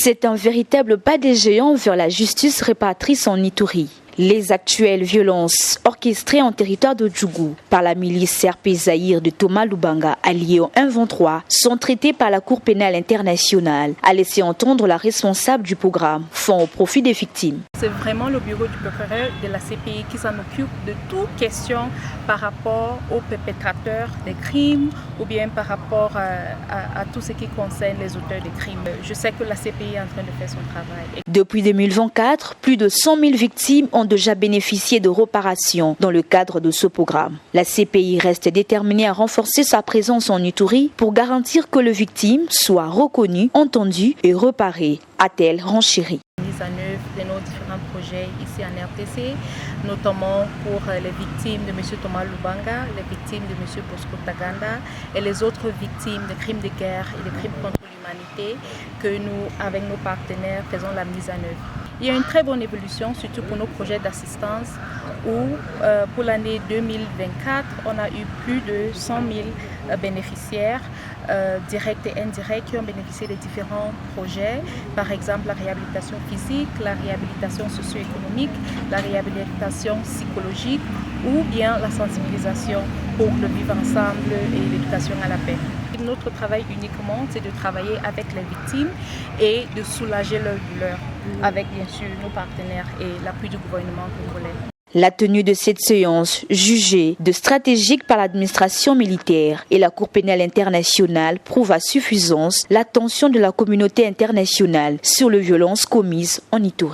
C'est un véritable pas des géants vers la justice réparatrice en Ituri. Les actuelles violences orchestrées en territoire de Djougou par la milice RP Zaïre de Thomas Lubanga alliée au 123 sont traitées par la Cour pénale internationale, a laissé entendre la responsable du programme, fonds au profit des victimes. C'est vraiment le bureau du procureur de la CPI qui s'en occupe de toute question par rapport aux perpétrateurs des crimes ou bien par rapport à tout ce qui concerne les auteurs des crimes. Je sais que la CPI est en train de faire son travail. Depuis 2024, plus de 100 000 victimes ont déjà bénéficié de réparations dans le cadre de ce programme. La CPI reste déterminée à renforcer sa présence en Ituri pour garantir que les victimes soient reconnues, entendues et réparées, a-t-elle renchéri. Mise en œuvre de nos différents projets ici en RTC, notamment pour les victimes de M. Thomas Lubanga, les victimes de M. Bosco Taganda et les autres victimes de crimes de guerre et de crimes contre l'humanité que nous, avec nos partenaires, faisons la mise en œuvre. Il y a une très bonne évolution, surtout pour nos projets d'assistance, où pour l'année 2024, on a eu plus de 100 000 bénéficiaires directs et indirects qui ont bénéficié des différents projets, par exemple la réhabilitation physique, la réhabilitation socio-économique, la réhabilitation psychologique ou bien la sensibilisation pour le vivre ensemble et l'éducation à la paix. Notre travail uniquement, c'est de travailler avec les victimes et de soulager leur douleur avec bien sûr nos partenaires et l'appui du gouvernement congolais. La tenue de cette séance, jugée de stratégique par l'administration militaire et la Cour pénale internationale, prouve à suffisance l'attention de la communauté internationale sur les violences commises en Ituri.